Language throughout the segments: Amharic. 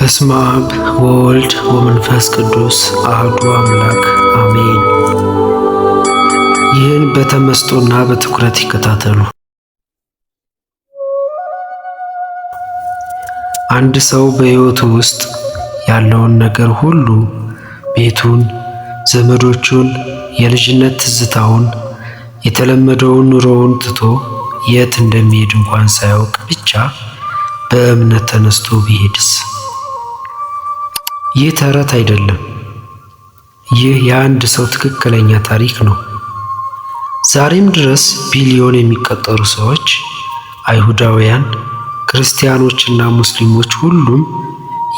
በስመ አብ ወወልድ ወመንፈስ ቅዱስ አሐዱ አምላክ አሜን። ይህን በተመስጦና በትኩረት ይከታተሉ። አንድ ሰው በሕይወቱ ውስጥ ያለውን ነገር ሁሉ፣ ቤቱን፣ ዘመዶቹን፣ የልጅነት ትዝታውን፣ የተለመደውን ኑሮውን ትቶ የት እንደሚሄድ እንኳን ሳያውቅ ብቻ በእምነት ተነስቶ ቢሄድስ? ይህ ተረት አይደለም። ይህ የአንድ ሰው ትክክለኛ ታሪክ ነው። ዛሬም ድረስ ቢሊዮን የሚቆጠሩ ሰዎች፣ አይሁዳውያን፣ ክርስቲያኖችና ሙስሊሞች ሁሉም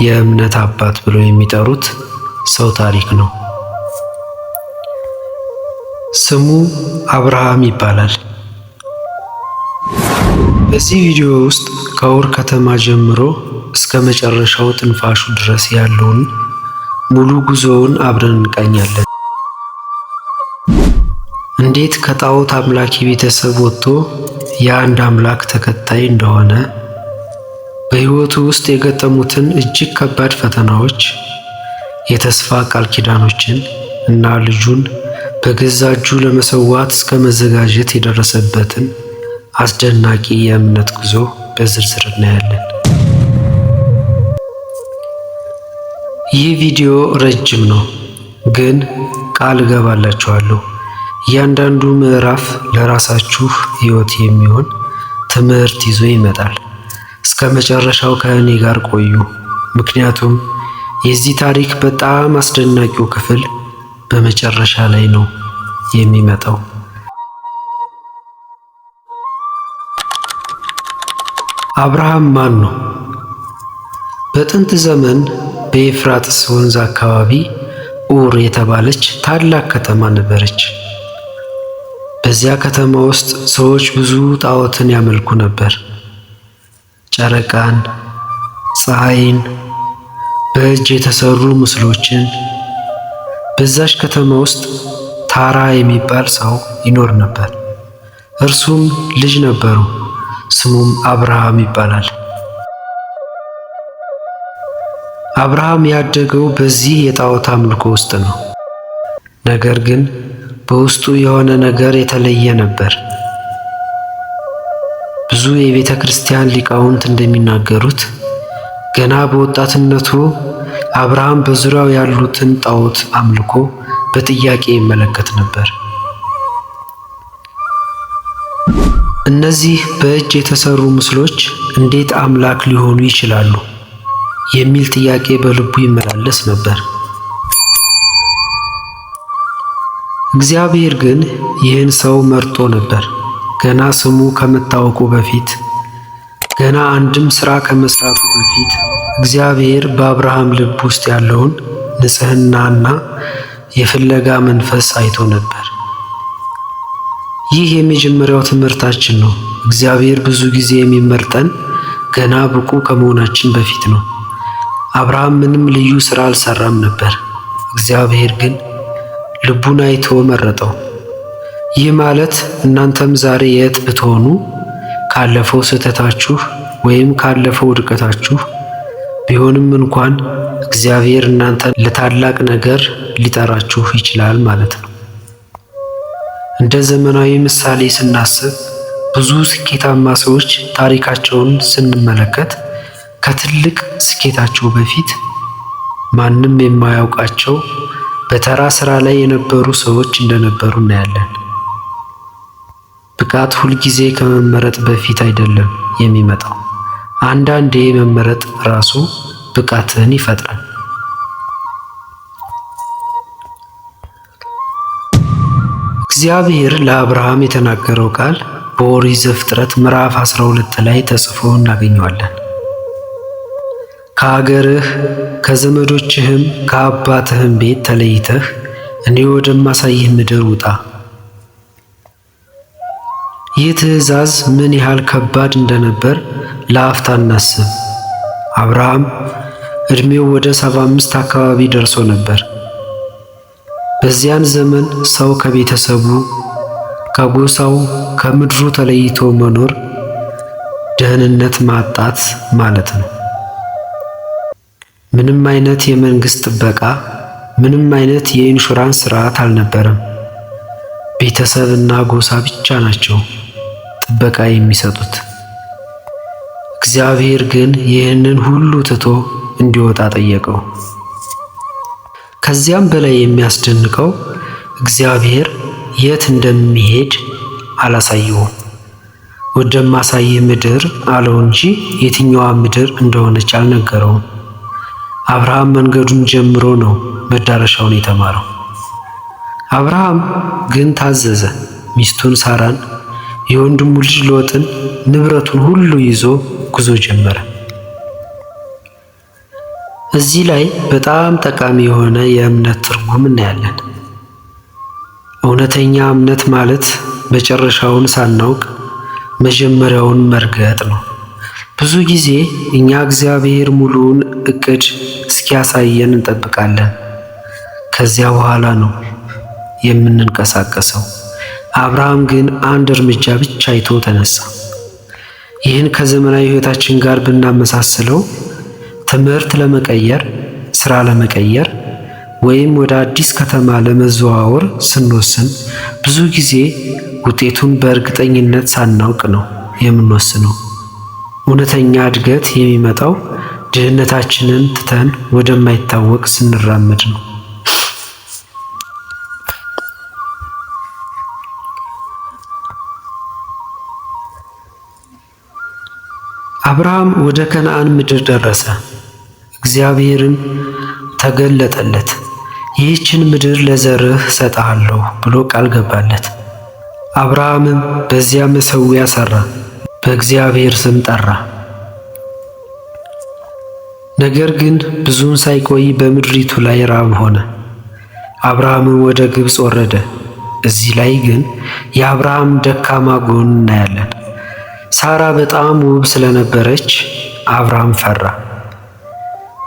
የእምነት አባት ብለው የሚጠሩት ሰው ታሪክ ነው። ስሙ አብርሃም ይባላል። በዚህ ቪዲዮ ውስጥ ከኡር ከተማ ጀምሮ እስከ መጨረሻው ትንፋሹ ድረስ ያለውን ሙሉ ጉዞውን አብረን እንቃኛለን። እንዴት ከጣዖት አምላኪ ቤተሰብ ወጥቶ የአንድ አምላክ ተከታይ እንደሆነ፣ በሕይወቱ ውስጥ የገጠሙትን እጅግ ከባድ ፈተናዎች፣ የተስፋ ቃል ኪዳኖችን እና ልጁን በገዛ እጁ ለመሰዋት እስከ መዘጋጀት የደረሰበትን አስደናቂ የእምነት ጉዞ በዝርዝር እናያለን። ይህ ቪዲዮ ረጅም ነው፣ ግን ቃል እገባላችኋለሁ እያንዳንዱ ምዕራፍ ለራሳችሁ ሕይወት የሚሆን ትምህርት ይዞ ይመጣል። እስከ መጨረሻው ከእኔ ጋር ቆዩ፣ ምክንያቱም የዚህ ታሪክ በጣም አስደናቂው ክፍል በመጨረሻ ላይ ነው የሚመጣው። አብርሃም ማን ነው? በጥንት ዘመን በኤፍራጥስ ወንዝ አካባቢ ኡር የተባለች ታላቅ ከተማ ነበረች። በዚያ ከተማ ውስጥ ሰዎች ብዙ ጣዖትን ያመልኩ ነበር። ጨረቃን፣ ፀሐይን፣ በእጅ የተሰሩ ምስሎችን። በዛች ከተማ ውስጥ ታራ የሚባል ሰው ይኖር ነበር። እርሱም ልጅ ነበሩ። ስሙም አብርሃም ይባላል። አብርሃም ያደገው በዚህ የጣዖት አምልኮ ውስጥ ነው። ነገር ግን በውስጡ የሆነ ነገር የተለየ ነበር። ብዙ የቤተ ክርስቲያን ሊቃውንት እንደሚናገሩት ገና በወጣትነቱ አብርሃም በዙሪያው ያሉትን ጣዖት አምልኮ በጥያቄ ይመለከት ነበር። እነዚህ በእጅ የተሰሩ ምስሎች እንዴት አምላክ ሊሆኑ ይችላሉ የሚል ጥያቄ በልቡ ይመላለስ ነበር። እግዚአብሔር ግን ይህን ሰው መርጦ ነበር። ገና ስሙ ከመታወቁ በፊት፣ ገና አንድም ሥራ ከመስራቱ በፊት እግዚአብሔር በአብርሃም ልብ ውስጥ ያለውን ንጽሕናና የፍለጋ መንፈስ አይቶ ነበር። ይህ የመጀመሪያው ትምህርታችን ነው። እግዚአብሔር ብዙ ጊዜ የሚመርጠን ገና ብቁ ከመሆናችን በፊት ነው። አብርሃም ምንም ልዩ ሥራ አልሰራም ነበር። እግዚአብሔር ግን ልቡን አይቶ መረጠው። ይህ ማለት እናንተም ዛሬ የት ብትሆኑ ካለፈው ስህተታችሁ ወይም ካለፈው ውድቀታችሁ ቢሆንም እንኳን እግዚአብሔር እናንተን ለታላቅ ነገር ሊጠራችሁ ይችላል ማለት ነው። እንደ ዘመናዊ ምሳሌ ስናስብ ብዙ ስኬታማ ሰዎች ታሪካቸውን ስንመለከት ከትልቅ ስኬታቸው በፊት ማንም የማያውቃቸው በተራ ሥራ ላይ የነበሩ ሰዎች እንደነበሩ እናያለን። ብቃት ሁልጊዜ ከመመረጥ በፊት አይደለም የሚመጣው። አንዳንዴ መመረጥ ራሱ ብቃትን ይፈጥራል። እግዚአብሔር ለአብርሃም የተናገረው ቃል በኦሪት ዘፍጥረት ምዕራፍ 12 ላይ ተጽፎ እናገኘዋለን። ከአገርህ ከዘመዶችህም ከአባትህም ቤት ተለይተህ እኔ ወደማሳይህ ምድር ውጣ። ይህ ትእዛዝ ምን ያህል ከባድ እንደነበር ለአፍታ እናስብ። አብርሃም ዕድሜው ወደ 75 አካባቢ ደርሶ ነበር። በዚያን ዘመን ሰው ከቤተሰቡ፣ ከጎሳው፣ ከምድሩ ተለይቶ መኖር ደህንነት ማጣት ማለት ነው። ምንም አይነት የመንግስት ጥበቃ፣ ምንም አይነት የኢንሹራንስ ስርዓት አልነበረም። ቤተሰብና ጎሳ ብቻ ናቸው ጥበቃ የሚሰጡት። እግዚአብሔር ግን ይህንን ሁሉ ትቶ እንዲወጣ ጠየቀው። ከዚያም በላይ የሚያስደንቀው እግዚአብሔር የት እንደሚሄድ አላሳየውም። ወደማሳይህ ምድር አለው እንጂ የትኛዋ ምድር እንደሆነች አልነገረውም። አብርሃም መንገዱን ጀምሮ ነው መዳረሻውን የተማረው። አብርሃም ግን ታዘዘ። ሚስቱን ሳራን፣ የወንድሙ ልጅ ሎጥን፣ ንብረቱን ሁሉ ይዞ ጉዞ ጀመረ። እዚህ ላይ በጣም ጠቃሚ የሆነ የእምነት ትርጉም እናያለን። እውነተኛ እምነት ማለት መጨረሻውን ሳናውቅ መጀመሪያውን መርገጥ ነው። ብዙ ጊዜ እኛ እግዚአብሔር ሙሉውን እቅድ እስኪያሳየን እንጠብቃለን። ከዚያ በኋላ ነው የምንንቀሳቀሰው። አብርሃም ግን አንድ እርምጃ ብቻ አይቶ ተነሳ። ይህን ከዘመናዊ ሕይወታችን ጋር ብናመሳስለው ትምህርት ለመቀየር፣ ስራ ለመቀየር ወይም ወደ አዲስ ከተማ ለመዘዋወር ስንወስን ብዙ ጊዜ ውጤቱን በእርግጠኝነት ሳናውቅ ነው የምንወስነው። እውነተኛ እድገት የሚመጣው ድህነታችንን ትተን ወደማይታወቅ ስንራመድ ነው። አብርሃም ወደ ከነዓን ምድር ደረሰ። እግዚአብሔርን ተገለጠለት። ይህችን ምድር ለዘርህ ሰጥሃለሁ ብሎ ቃል ገባለት። አብርሃምም በዚያ መሠዊያ ሠራ፣ በእግዚአብሔር ስም ጠራ። ነገር ግን ብዙም ሳይቆይ በምድሪቱ ላይ ራብ ሆነ። አብርሃምም ወደ ግብፅ ወረደ። እዚህ ላይ ግን የአብርሃም ደካማ ጎን እናያለን። ሳራ በጣም ውብ ስለነበረች አብርሃም ፈራ።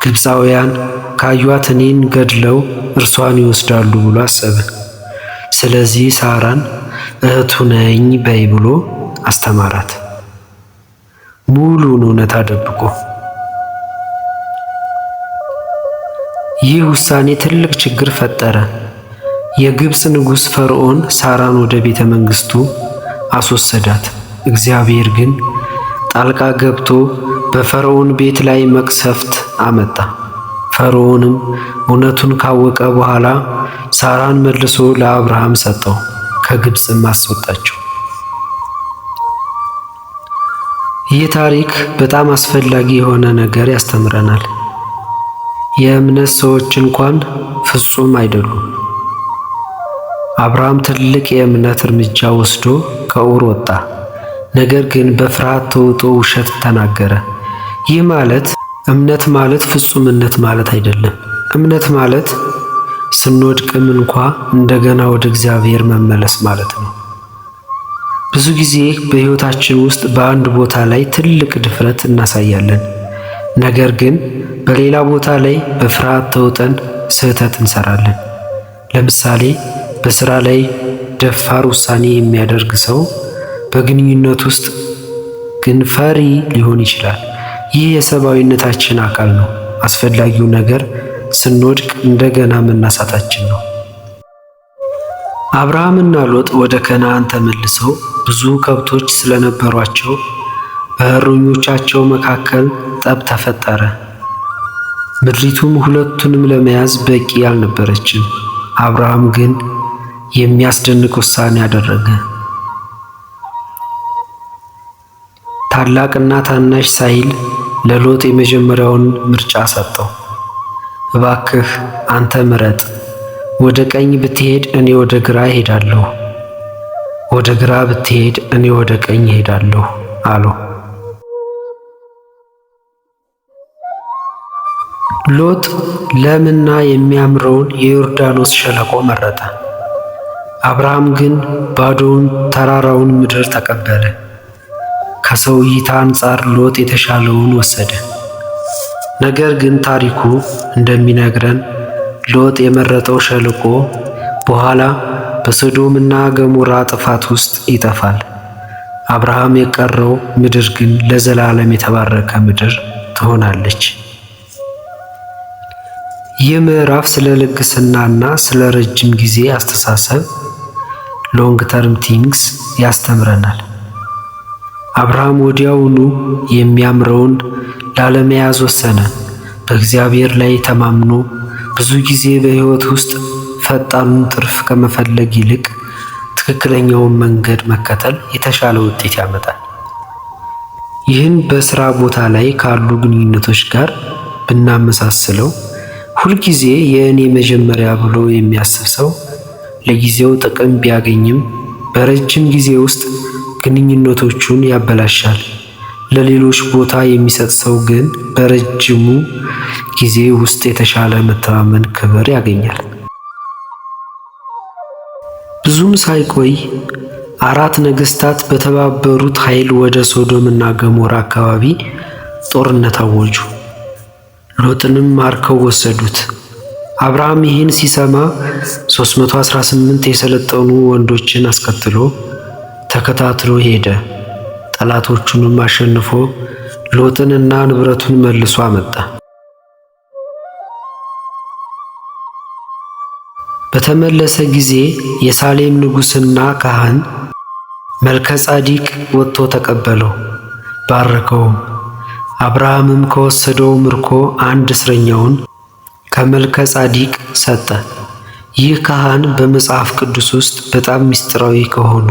ግብፃውያን ካዩት እኔን ገድለው እርሷን ይወስዳሉ ብሎ አሰበ። ስለዚህ ሳራን እህቱ ነኝ በይ ብሎ አስተማራት፣ ሙሉውን እውነት አደብቆ። ይህ ውሳኔ ትልቅ ችግር ፈጠረ። የግብፅ ንጉሥ ፈርዖን ሳራን ወደ ቤተ መንግሥቱ አስወሰዳት። እግዚአብሔር ግን ጣልቃ ገብቶ በፈርዖን ቤት ላይ መቅሰፍት አመጣ። ፈርዖንም እውነቱን ካወቀ በኋላ ሳራን መልሶ ለአብርሃም ሰጠው፣ ከግብፅም አስወጣቸው። ይህ ታሪክ በጣም አስፈላጊ የሆነ ነገር ያስተምረናል። የእምነት ሰዎች እንኳን ፍጹም አይደሉም። አብርሃም ትልቅ የእምነት እርምጃ ወስዶ ከኡር ወጣ። ነገር ግን በፍርሃት ተውጦ ውሸት ተናገረ። ይህ ማለት እምነት ማለት ፍጹምነት ማለት አይደለም። እምነት ማለት ስንወድቅም እንኳ እንደገና ወደ እግዚአብሔር መመለስ ማለት ነው። ብዙ ጊዜ በሕይወታችን ውስጥ በአንድ ቦታ ላይ ትልቅ ድፍረት እናሳያለን። ነገር ግን በሌላ ቦታ ላይ በፍርሃት ተውጠን ስህተት እንሰራለን። ለምሳሌ በሥራ ላይ ደፋር ውሳኔ የሚያደርግ ሰው በግንኙነት ውስጥ ግን ፈሪ ሊሆን ይችላል። ይህ የሰብአዊነታችን አካል ነው። አስፈላጊው ነገር ስንወድቅ እንደገና መነሳታችን ነው። አብርሃምና ሎጥ ወደ ከነዓን ተመልሰው ብዙ ከብቶች ስለነበሯቸው በእረኞቻቸው መካከል ጠብ ተፈጠረ። ምድሪቱም ሁለቱንም ለመያዝ በቂ አልነበረችም። አብርሃም ግን የሚያስደንቅ ውሳኔ አደረገ። ታላቅና ታናሽ ሳይል ለሎጥ የመጀመሪያውን ምርጫ ሰጠው። እባክህ አንተ ምረጥ፣ ወደ ቀኝ ብትሄድ እኔ ወደ ግራ እሄዳለሁ፣ ወደ ግራ ብትሄድ እኔ ወደ ቀኝ እሄዳለሁ አለው። ሎጥ ለምና የሚያምረውን የዮርዳኖስ ሸለቆ መረጠ። አብርሃም ግን ባዶውን ተራራውን ምድር ተቀበለ። ከሰው እይታ አንጻር ሎጥ የተሻለውን ወሰደ። ነገር ግን ታሪኩ እንደሚነግረን ሎጥ የመረጠው ሸለቆ በኋላ በሶዶምና ገሞራ ጥፋት ውስጥ ይጠፋል። አብርሃም የቀረው ምድር ግን ለዘላለም የተባረከ ምድር ትሆናለች። ይህ ምዕራፍ ስለ ልግስናና ስለ ረጅም ጊዜ አስተሳሰብ ሎንግ ተርም ቲንግስ ያስተምረናል። አብርሃም ወዲያውኑ የሚያምረውን ላለመያዝ ወሰነ። በእግዚአብሔር ላይ ተማምኖ ብዙ ጊዜ በሕይወት ውስጥ ፈጣኑን ትርፍ ከመፈለግ ይልቅ ትክክለኛውን መንገድ መከተል የተሻለ ውጤት ያመጣል። ይህን በሥራ ቦታ ላይ ካሉ ግንኙነቶች ጋር ብናመሳስለው ሁልጊዜ የእኔ መጀመሪያ ብሎ የሚያስብ ሰው ለጊዜው ጥቅም ቢያገኝም በረጅም ጊዜ ውስጥ ግንኙነቶቹን ያበላሻል። ለሌሎች ቦታ የሚሰጥ ሰው ግን በረጅሙ ጊዜ ውስጥ የተሻለ መተማመን፣ ክብር ያገኛል። ብዙም ሳይቆይ 4 ነገሥታት በተባበሩት ኃይል ወደ ሶዶም እና ገሞራ አካባቢ ጦርነት አወጁ። ሎጥንም ማርከው ወሰዱት። አብርሃም ይህን ሲሰማ 318 የሰለጠኑ ወንዶችን አስከትሎ ተከታትሎ ሄደ። ጠላቶቹንም አሸንፎ ሎጥንና ንብረቱን መልሶ አመጣ። በተመለሰ ጊዜ የሳሌም ንጉሥና ካህን መልከ ጻዲቅ ወጥቶ ተቀበለው፣ ባረከውም። አብርሃምም ከወሰደው ምርኮ አንድ እስረኛውን ከመልከ ጻዲቅ ሰጠ። ይህ ካህን በመጽሐፍ ቅዱስ ውስጥ በጣም ምስጢራዊ ከሆኑ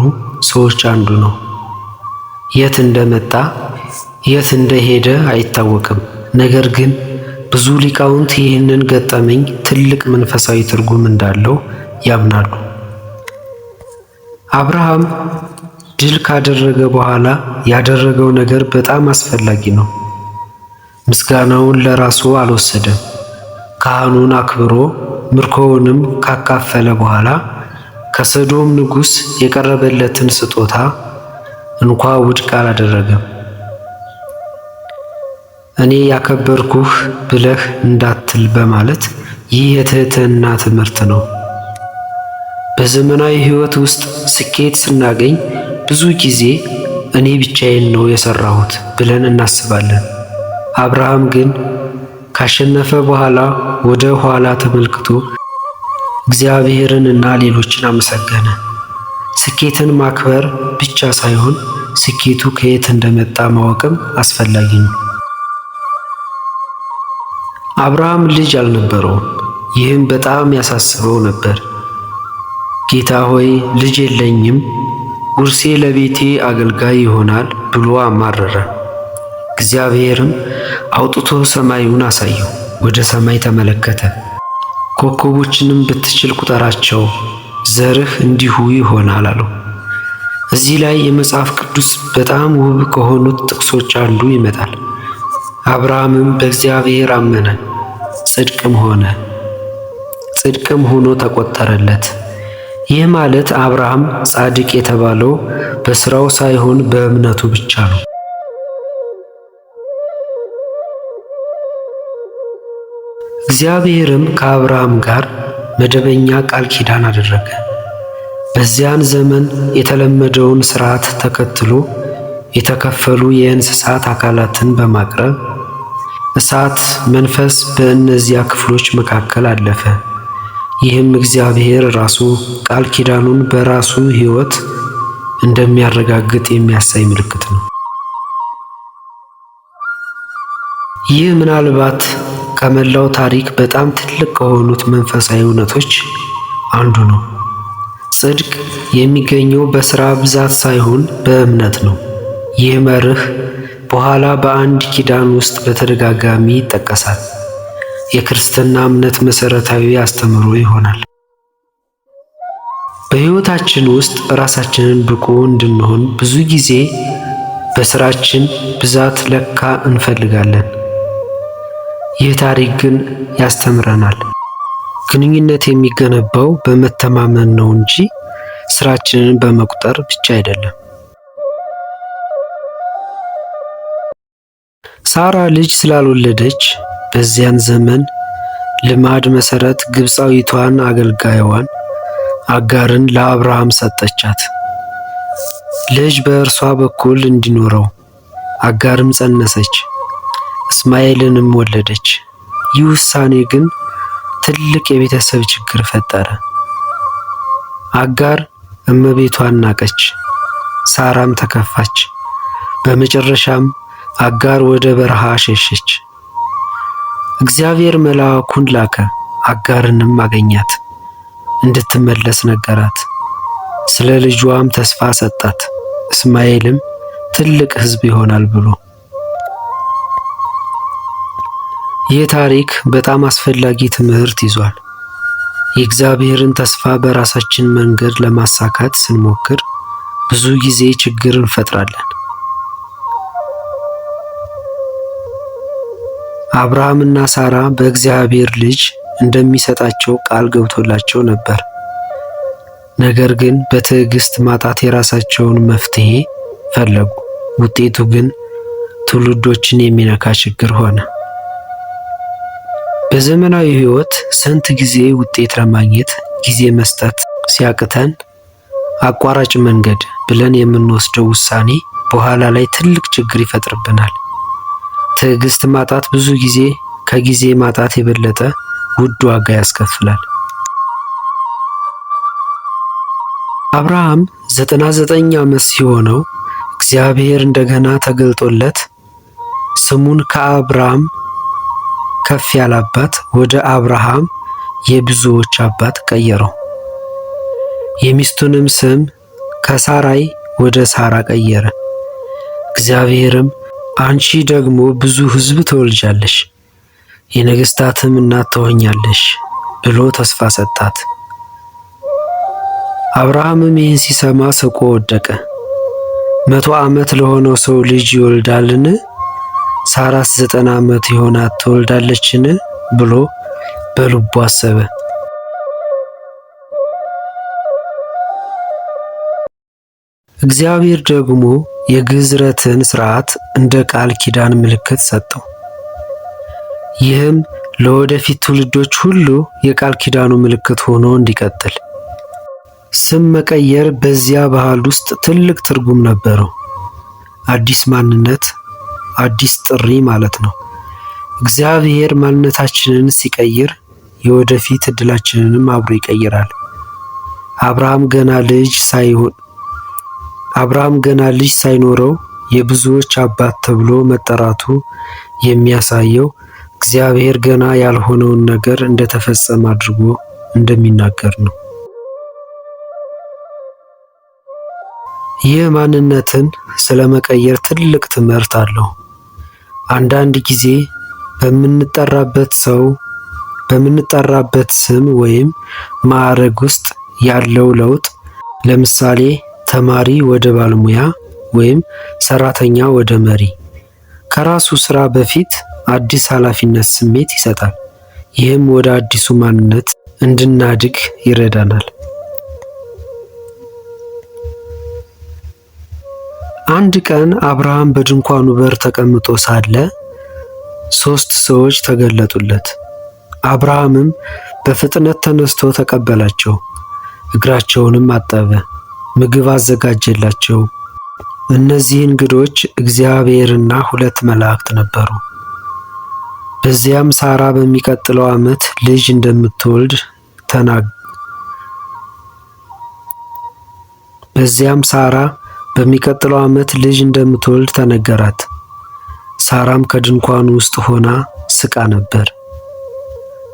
ሰዎች አንዱ ነው። የት እንደመጣ የት እንደሄደ አይታወቅም። ነገር ግን ብዙ ሊቃውንት ይህንን ገጠመኝ ትልቅ መንፈሳዊ ትርጉም እንዳለው ያምናሉ። አብርሃም ድል ካደረገ በኋላ ያደረገው ነገር በጣም አስፈላጊ ነው። ምስጋናውን ለራሱ አልወሰደም። ካህኑን አክብሮ ምርኮውንም ካካፈለ በኋላ ከሰዶም ንጉሥ የቀረበለትን ስጦታ እንኳ ውድቅ አላደረገም። እኔ ያከበርኩህ ብለህ እንዳትል በማለት ይህ የትህትና ትምህርት ነው። በዘመናዊ ሕይወት ውስጥ ስኬት ስናገኝ ብዙ ጊዜ እኔ ብቻዬን ነው የሰራሁት ብለን እናስባለን። አብርሃም ግን ካሸነፈ በኋላ ወደ ኋላ ተመልክቶ እግዚአብሔርንና ሌሎችን አመሰገነ። ስኬትን ማክበር ብቻ ሳይሆን ስኬቱ ከየት እንደመጣ ማወቅም አስፈላጊ ነው። አብርሃም ልጅ አልነበረውም። ይህም በጣም ያሳስበው ነበር። ጌታ ሆይ ልጅ የለኝም፣ ውርሴ ለቤቴ አገልጋይ ይሆናል ብሎ አማረረ። እግዚአብሔርም አውጥቶ ሰማዩን አሳየው። ወደ ሰማይ ተመለከተ። ኮከቦችንም ብትችል ቁጠራቸው፣ ዘርህ እንዲሁ ይሆናል አለው። እዚህ ላይ የመጽሐፍ ቅዱስ በጣም ውብ ከሆኑት ጥቅሶች አንዱ ይመጣል። አብርሃምም በእግዚአብሔር አመነ፣ ጽድቅም ሆነ፣ ጽድቅም ሆኖ ተቆጠረለት። ይህ ማለት አብርሃም ጻድቅ የተባለው በሥራው ሳይሆን በእምነቱ ብቻ ነው። እግዚአብሔርም ከአብርሃም ጋር መደበኛ ቃል ኪዳን አደረገ። በዚያን ዘመን የተለመደውን ሥርዓት ተከትሎ የተከፈሉ የእንስሳት አካላትን በማቅረብ እሳት መንፈስ በእነዚያ ክፍሎች መካከል አለፈ። ይህም እግዚአብሔር ራሱ ቃል ኪዳኑን በራሱ ሕይወት እንደሚያረጋግጥ የሚያሳይ ምልክት ነው። ይህ ምናልባት ከመላው ታሪክ በጣም ትልቅ ከሆኑት መንፈሳዊ እውነቶች አንዱ ነው። ጽድቅ የሚገኘው በሥራ ብዛት ሳይሆን በእምነት ነው። ይህ መርህ በኋላ በአንድ ኪዳን ውስጥ በተደጋጋሚ ይጠቀሳል። የክርስትና እምነት መሠረታዊ አስተምህሮ ይሆናል። በሕይወታችን ውስጥ ራሳችንን ብቁ እንድንሆን ብዙ ጊዜ በሥራችን ብዛት ለካ እንፈልጋለን። ይህ ታሪክ ግን ያስተምረናል። ግንኙነት የሚገነባው በመተማመን ነው እንጂ ሥራችንን በመቁጠር ብቻ አይደለም። ሳራ ልጅ ስላልወለደች በዚያን ዘመን ልማድ መሠረት ግብፃዊቷን አገልጋይዋን አጋርን ለአብርሃም ሰጠቻት፣ ልጅ በእርሷ በኩል እንዲኖረው። አጋርም ጸነሰች፣ እስማኤልንም ወለደች። ይህ ውሳኔ ግን ትልቅ የቤተሰብ ችግር ፈጠረ። አጋር እመቤቷን ናቀች፣ ሳራም ተከፋች። በመጨረሻም አጋር ወደ በረሃ ሸሸች። እግዚአብሔር መልአኩን ላከ፣ አጋርንም አገኛት፣ እንድትመለስ ነገራት። ስለ ልጇም ተስፋ ሰጣት፣ እስማኤልም ትልቅ ሕዝብ ይሆናል ብሎ። ይህ ታሪክ በጣም አስፈላጊ ትምህርት ይዟል። የእግዚአብሔርን ተስፋ በራሳችን መንገድ ለማሳካት ስንሞክር ብዙ ጊዜ ችግር እንፈጥራለን። አብርሃምና ሳራ በእግዚአብሔር ልጅ እንደሚሰጣቸው ቃል ገብቶላቸው ነበር። ነገር ግን በትዕግስት ማጣት የራሳቸውን መፍትሄ ፈለጉ። ውጤቱ ግን ትውልዶችን የሚነካ ችግር ሆነ። በዘመናዊ ሕይወት ስንት ጊዜ ውጤት ለማግኘት ጊዜ መስጠት ሲያቅተን አቋራጭ መንገድ ብለን የምንወስደው ውሳኔ በኋላ ላይ ትልቅ ችግር ይፈጥርብናል። ትዕግስት ማጣት ብዙ ጊዜ ከጊዜ ማጣት የበለጠ ውድ ዋጋ ያስከፍላል። አብርሃም 99 ዓመት ሲሆነው እግዚአብሔር እንደገና ተገልጦለት ስሙን ከአብርሃም ከፍ ያለ አባት ወደ አብርሃም የብዙዎች አባት ቀየረው። የሚስቱንም ስም ከሳራይ ወደ ሳራ ቀየረ። እግዚአብሔርም አንቺ ደግሞ ብዙ ሕዝብ ትወልጃለሽ፣ የነገሥታትም እናት ትሆኛለሽ ብሎ ተስፋ ሰጣት። አብርሃምም ይህን ሲሰማ ስቆ ወደቀ። 100 ዓመት ለሆነው ሰው ልጅ ይወልዳልን? ሳራስ 90 ዓመት የሆናት ትወልዳለችን? ብሎ በልቡ አሰበ። እግዚአብሔር ደግሞ የግዝረትን ሥርዓት እንደ ቃል ኪዳን ምልክት ሰጠው። ይህም ለወደፊት ትውልዶች ሁሉ የቃል ኪዳኑ ምልክት ሆኖ እንዲቀጥል። ስም መቀየር በዚያ ባህል ውስጥ ትልቅ ትርጉም ነበረው። አዲስ ማንነት፣ አዲስ ጥሪ ማለት ነው። እግዚአብሔር ማንነታችንን ሲቀይር የወደፊት እድላችንንም አብሮ ይቀይራል። አብርሃም ገና ልጅ ሳይኖረው የብዙዎች አባት ተብሎ መጠራቱ የሚያሳየው እግዚአብሔር ገና ያልሆነውን ነገር እንደተፈጸመ አድርጎ እንደሚናገር ነው። ይህ ማንነትን ስለመቀየር ትልቅ ትምህርት አለው። አንዳንድ ጊዜ በምንጠራበት ስም ወይም ማዕረግ ውስጥ ያለው ለውጥ፣ ለምሳሌ ተማሪ ወደ ባለሙያ ወይም ሰራተኛ ወደ መሪ፣ ከራሱ ስራ በፊት አዲስ ኃላፊነት ስሜት ይሰጣል። ይህም ወደ አዲሱ ማንነት እንድናድግ ይረዳናል። አንድ ቀን አብርሃም በድንኳኑ በር ተቀምጦ ሳለ 3 ሰዎች ተገለጡለት። አብርሃምም በፍጥነት ተነስቶ ተቀበላቸው፣ እግራቸውንም አጠበ፣ ምግብ አዘጋጀላቸው። እነዚህ እንግዶች እግዚአብሔርና 2 መላእክት ነበሩ። በዚያም ሳራ በሚቀጥለው ዓመት ልጅ እንደምትወልድ ተነገራት። ሳራም ከድንኳኑ ውስጥ ሆና ስቃ ነበር።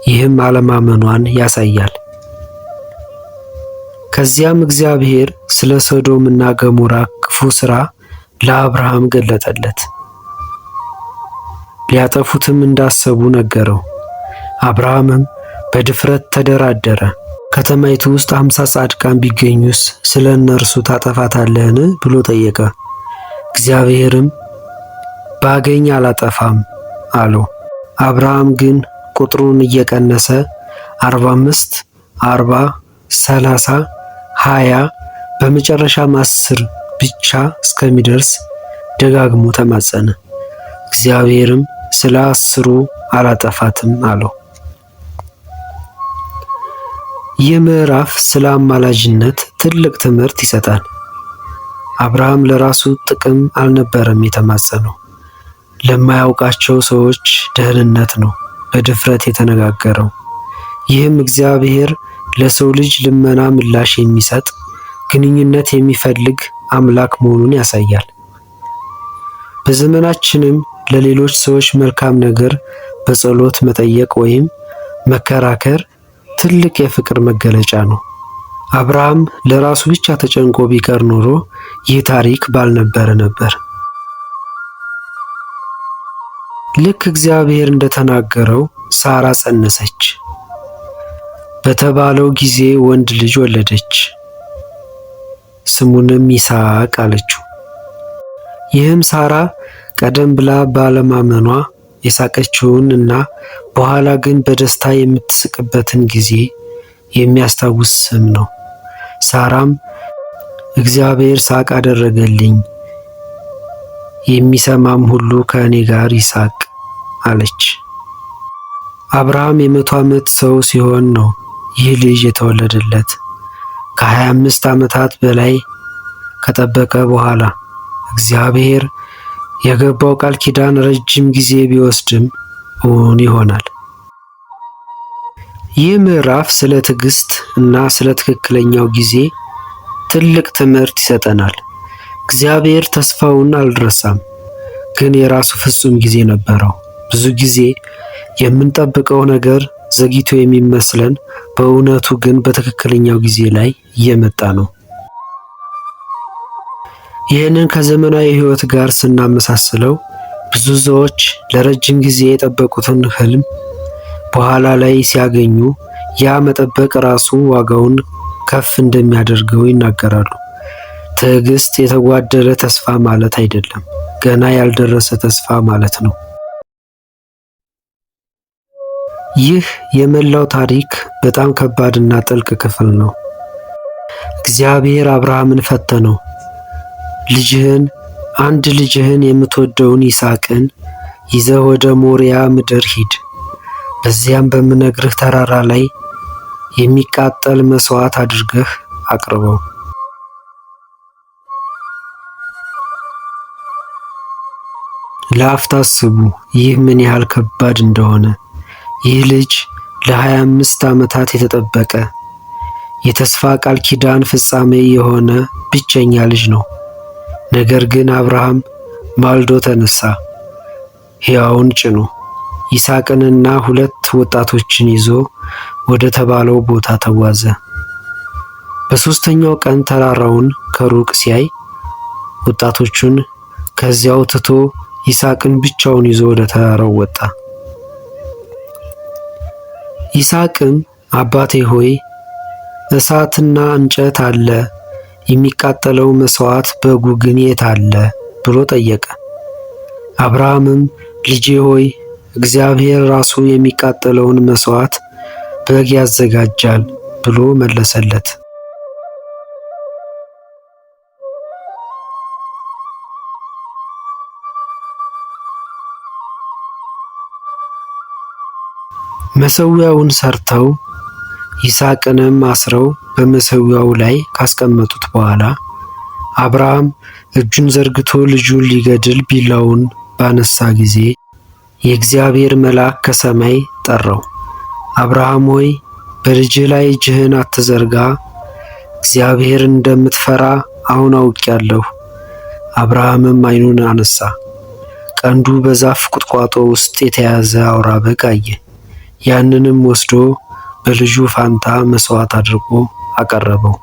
ይህም አለማመኗን ያሳያል። ከዚያም እግዚአብሔር ስለ ሶዶም እና ገሞራ ክፉ ሥራ ለአብርሃም ገለጠለት። ሊያጠፉትም እንዳሰቡ ነገረው። አብርሃምም በድፍረት ተደራደረ። ከተማይቱ ውስጥ 50 ጻድቃን ቢገኙስ ስለ እነርሱ ታጠፋታለህን? ብሎ ጠየቀ። እግዚአብሔርም ባገኝ አላጠፋም አለው። አብርሃም ግን ቁጥሩን እየቀነሰ 45፣ 40፣ 30፣ 20 በመጨረሻም 10 ብቻ እስከሚደርስ ደጋግሞ ተማጸነ። እግዚአብሔርም ስለ 10ሩ አላጠፋትም አለው። ይህ ምዕራፍ ስለ አማላጅነት ትልቅ ትምህርት ይሰጣል። አብርሃም ለራሱ ጥቅም አልነበረም የተማጸነው፣ ለማያውቃቸው ሰዎች ደህንነት ነው በድፍረት የተነጋገረው። ይህም እግዚአብሔር ለሰው ልጅ ልመና ምላሽ የሚሰጥ ግንኙነት የሚፈልግ አምላክ መሆኑን ያሳያል። በዘመናችንም ለሌሎች ሰዎች መልካም ነገር በጸሎት መጠየቅ ወይም መከራከር ትልቅ የፍቅር መገለጫ ነው። አብርሃም ለራሱ ብቻ ተጨንቆ ቢቀር ኖሮ ይህ ታሪክ ባልነበረ ነበር። ልክ እግዚአብሔር እንደተናገረው ሳራ ጸነሰች፣ በተባለው ጊዜ ወንድ ልጅ ወለደች፣ ስሙንም ይስሐቅ አለችው። ይህም ሳራ ቀደም ብላ ባለማመኗ የሳቀችውን እና በኋላ ግን በደስታ የምትስቅበትን ጊዜ የሚያስታውስ ስም ነው። ሳራም እግዚአብሔር ሳቅ አደረገልኝ፣ የሚሰማም ሁሉ ከእኔ ጋር ይሳቅ አለች። አብርሃም የ100 ዓመት ሰው ሲሆን ነው ይህ ልጅ የተወለደለት። ከ25 ዓመታት በላይ ከጠበቀ በኋላ እግዚአብሔር የገባው ቃል ኪዳን ረጅም ጊዜ ቢወስድም እውን ይሆናል። ይህ ምዕራፍ ስለ ትዕግስት እና ስለ ትክክለኛው ጊዜ ትልቅ ትምህርት ይሰጠናል። እግዚአብሔር ተስፋውን አልረሳም፣ ግን የራሱ ፍጹም ጊዜ ነበረው። ብዙ ጊዜ የምንጠብቀው ነገር ዘግይቶ የሚመስለን በእውነቱ ግን በትክክለኛው ጊዜ ላይ እየመጣ ነው። ይህንን ከዘመናዊ ሕይወት ጋር ስናመሳስለው ብዙ ሰዎች ለረጅም ጊዜ የጠበቁትን ህልም በኋላ ላይ ሲያገኙ ያ መጠበቅ ራሱ ዋጋውን ከፍ እንደሚያደርገው ይናገራሉ። ትዕግስት የተጓደለ ተስፋ ማለት አይደለም፣ ገና ያልደረሰ ተስፋ ማለት ነው። ይህ የመላው ታሪክ በጣም ከባድና ጥልቅ ክፍል ነው። እግዚአብሔር አብርሃምን ፈተነው። አንድ ልጅህን የምትወደውን ይስሐቅን ይዘህ ወደ ሞሪያ ምድር ሂድ። በዚያም በምነግርህ ተራራ ላይ የሚቃጠል መስዋዕት አድርገህ አቅርበው። ለአፍታ አስቡ፣ ይህ ምን ያህል ከባድ እንደሆነ። ይህ ልጅ ለ25 ዓመታት የተጠበቀ የተስፋ ቃል ኪዳን ፍጻሜ የሆነ ብቸኛ ልጅ ነው። ነገር ግን አብርሃም ማልዶ ተነሳ፣ ሕያውን ጭኖ ይስሐቅንና 2 ወጣቶችን ይዞ ወደ ተባለው ቦታ ተጓዘ። በሦስተኛው ቀን ተራራውን ከሩቅ ሲያይ ወጣቶቹን ከዚያው ትቶ ይስሐቅን ብቻውን ይዞ ወደ ተራራው ወጣ። ይስሐቅም አባቴ ሆይ እሳትና እንጨት አለ፣ የሚቃጠለው መስዋዕት በጉ ግን የት አለ ብሎ ጠየቀ። አብርሃምም ልጄ ሆይ እግዚአብሔር ራሱ የሚቃጠለውን መስዋዕት በግ ያዘጋጃል ብሎ መለሰለት። መሠዊያውን ሰርተው ይስሐቅንም አስረው በመሠዊያው ላይ ካስቀመጡት በኋላ አብርሃም እጁን ዘርግቶ ልጁን ሊገድል ቢላውን ባነሳ ጊዜ የእግዚአብሔር መልአክ ከሰማይ ጠራው። አብርሃም ሆይ በልጅህ ላይ እጅህን አትዘርጋ፣ እግዚአብሔር እንደምትፈራ አሁን አውቄአለሁ። አብርሃምም ዓይኑን አነሳ፣ ቀንዱ በዛፍ ቁጥቋጦ ውስጥ የተያዘ አውራ በግ አየ። ያንንም ወስዶ በልጁ ፋንታ መስዋዕት አድርጎ አቀረበው።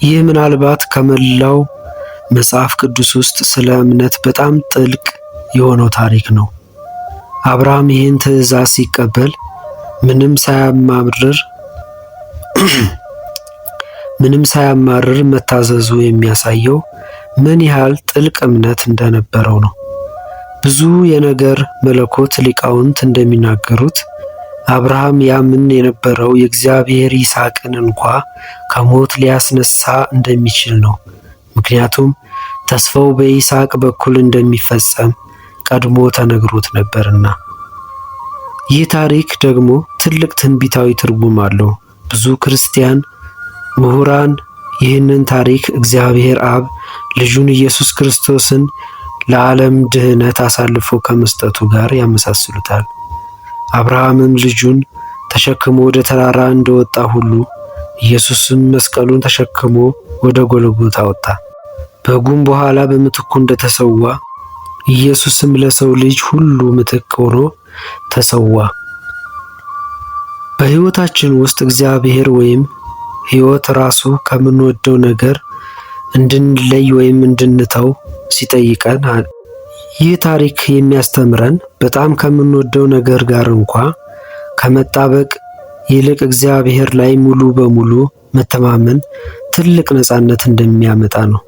ይህ ምናልባት ከመላው መጽሐፍ ቅዱስ ውስጥ ስለ እምነት በጣም ጥልቅ የሆነው ታሪክ ነው። አብርሃም ይህን ትእዛዝ ሲቀበል ምንም ሳያማርር መታዘዙ የሚያሳየው ምን ያህል ጥልቅ እምነት እንደነበረው ነው። ብዙ የነገር መለኮት ሊቃውንት እንደሚናገሩት አብርሃም ያምን የነበረው የእግዚአብሔር ይስሐቅን እንኳ ከሞት ሊያስነሳ እንደሚችል ነው። ምክንያቱም ተስፋው በይስሐቅ በኩል እንደሚፈጸም ቀድሞ ተነግሮት ነበርና። ይህ ታሪክ ደግሞ ትልቅ ትንቢታዊ ትርጉም አለው። ብዙ ክርስቲያን ምሁራን ይህንን ታሪክ እግዚአብሔር አብ ልጁን ኢየሱስ ክርስቶስን ለዓለም ድህነት አሳልፎ ከመስጠቱ ጋር ያመሳስሉታል። አብርሃምም ልጁን ተሸክሞ ወደ ተራራ እንደወጣ ሁሉ ኢየሱስም መስቀሉን ተሸክሞ ወደ ጎልጎታ ወጣ። በጉም በኋላ በምትኩ እንደተሰዋ ኢየሱስም ለሰው ልጅ ሁሉ ምትክ ሆኖ ተሰዋ። በሕይወታችን ውስጥ እግዚአብሔር ወይም ሕይወት ራሱ ከምንወደው ነገር እንድንለይ ወይም እንድንተው ሲጠይቀን ይህ ታሪክ የሚያስተምረን በጣም ከምንወደው ነገር ጋር እንኳ ከመጣበቅ ይልቅ እግዚአብሔር ላይ ሙሉ በሙሉ መተማመን ትልቅ ነፃነት እንደሚያመጣ ነው።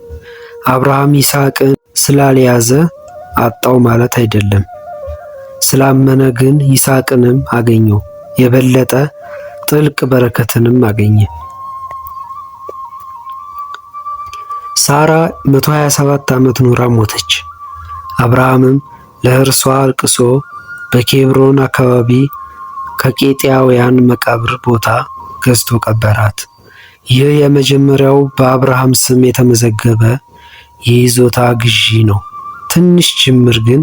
አብርሃም ይስሐቅን ስላልያዘ አጣው ማለት አይደለም። ስላመነ ግን ይስሐቅንም አገኘው፣ የበለጠ ጥልቅ በረከትንም አገኘ። ሳራ 127 ዓመት ኖራ ሞተች። አብርሃምም ለእርሷ አልቅሶ በኬብሮን አካባቢ ከቄጢያውያን መቃብር ቦታ ገዝቶ ቀበራት። ይህ የመጀመሪያው በአብርሃም ስም የተመዘገበ የይዞታ ግዢ ነው። ትንሽ ጅምር ግን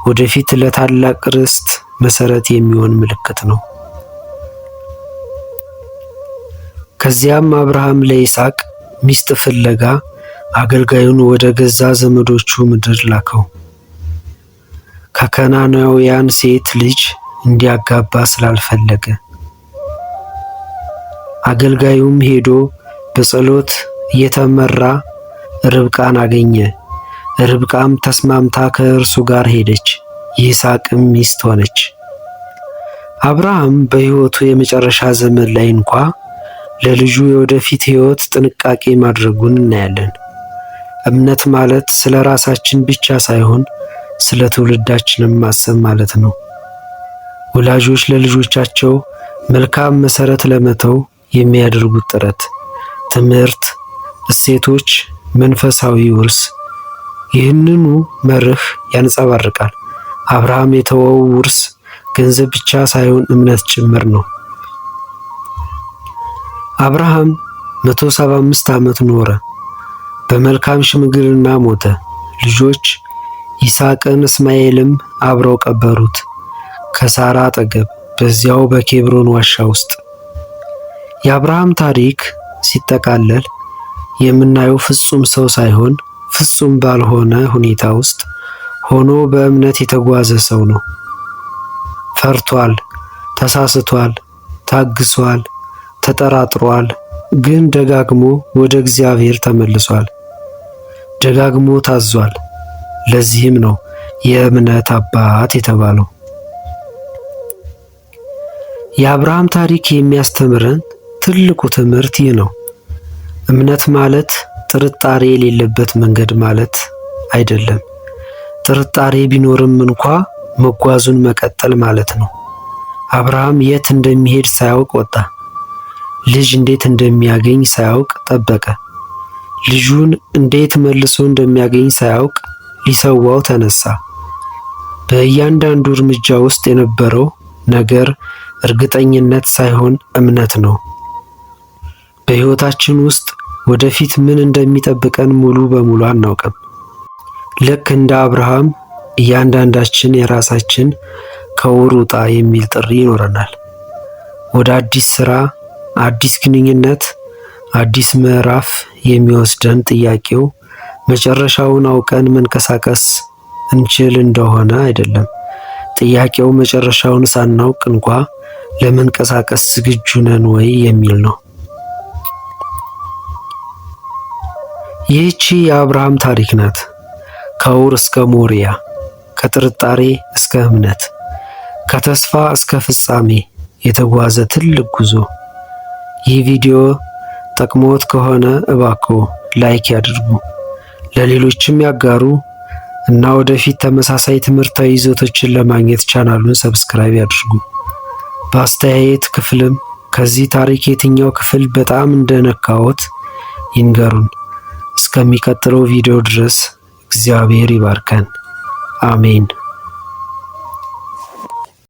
ወደፊት ለታላቅ ርስት መሰረት የሚሆን ምልክት ነው። ከዚያም አብርሃም ለይስሐቅ ሚስት ፍለጋ አገልጋዩን ወደ ገዛ ዘመዶቹ ምድር ላከው። ከከናናውያን ሴት ልጅ እንዲያጋባ ስላልፈለገ። አገልጋዩም ሄዶ በጸሎት እየተመራ ርብቃን አገኘ። ርብቃም ተስማምታ ከእርሱ ጋር ሄደች፣ ይስሐቅም ሚስት ሆነች። አብርሃም በሕይወቱ የመጨረሻ ዘመን ላይ እንኳ ለልጁ የወደፊት ሕይወት ጥንቃቄ ማድረጉን እናያለን። እምነት ማለት ስለ ራሳችን ብቻ ሳይሆን ስለ ትውልዳችንም ማሰብ ማለት ነው። ወላጆች ለልጆቻቸው መልካም መሰረት ለመተው የሚያደርጉት ጥረት፣ ትምህርት፣ እሴቶች፣ መንፈሳዊ ውርስ ይህንኑ መርህ ያንጸባርቃል። አብርሃም የተወው ውርስ ገንዘብ ብቻ ሳይሆን እምነት ጭምር ነው። አብርሃም 175 ዓመት ኖረ። በመልካም ሽምግልና ሞተ። ልጆች ይስሐቅን እስማኤልም አብረው ቀበሩት ከሳራ አጠገብ በዚያው በኬብሮን ዋሻ ውስጥ። የአብርሃም ታሪክ ሲጠቃለል የምናየው ፍጹም ሰው ሳይሆን ፍጹም ባልሆነ ሁኔታ ውስጥ ሆኖ በእምነት የተጓዘ ሰው ነው። ፈርቷል፣ ተሳስቷል፣ ታግሷል፣ ተጠራጥሯል፣ ግን ደጋግሞ ወደ እግዚአብሔር ተመልሷል። ደጋግሞ ታዟል። ለዚህም ነው የእምነት አባት የተባለው። የአብርሃም ታሪክ የሚያስተምረን ትልቁ ትምህርት ይህ ነው። እምነት ማለት ጥርጣሬ የሌለበት መንገድ ማለት አይደለም። ጥርጣሬ ቢኖርም እንኳ መጓዙን መቀጠል ማለት ነው። አብርሃም የት እንደሚሄድ ሳያውቅ ወጣ። ልጅ እንዴት እንደሚያገኝ ሳያውቅ ጠበቀ። ልጁን እንዴት መልሶ እንደሚያገኝ ሳያውቅ ሊሰዋው ተነሳ። በእያንዳንዱ እርምጃ ውስጥ የነበረው ነገር እርግጠኝነት ሳይሆን እምነት ነው። በሕይወታችን ውስጥ ወደፊት ምን እንደሚጠብቀን ሙሉ በሙሉ አናውቅም። ልክ እንደ አብርሃም እያንዳንዳችን የራሳችን ከውር ውጣ የሚል ጥሪ ይኖረናል። ወደ አዲስ ሥራ፣ አዲስ ግንኙነት፣ አዲስ ምዕራፍ የሚወስደን ጥያቄው መጨረሻውን አውቀን መንቀሳቀስ እንችል እንደሆነ አይደለም። ጥያቄው መጨረሻውን ሳናውቅ እንኳ ለመንቀሳቀስ ዝግጁ ነን ወይ የሚል ነው። ይህቺ የአብርሃም ታሪክ ናት። ከውር እስከ ሞሪያ፣ ከጥርጣሬ እስከ እምነት፣ ከተስፋ እስከ ፍጻሜ የተጓዘ ትልቅ ጉዞ። ይህ ቪዲዮ ጠቅሞት ከሆነ እባክዎ ላይክ ያድርጉ፣ ለሌሎችም ያጋሩ እና ወደፊት ተመሳሳይ ትምህርታዊ ይዘቶችን ለማግኘት ቻናሉን ሰብስክራይብ ያድርጉ። በአስተያየት ክፍልም ከዚህ ታሪክ የትኛው ክፍል በጣም እንደነካዎት ይንገሩን። እስከሚቀጥለው ቪዲዮ ድረስ እግዚአብሔር ይባርከን። አሜን።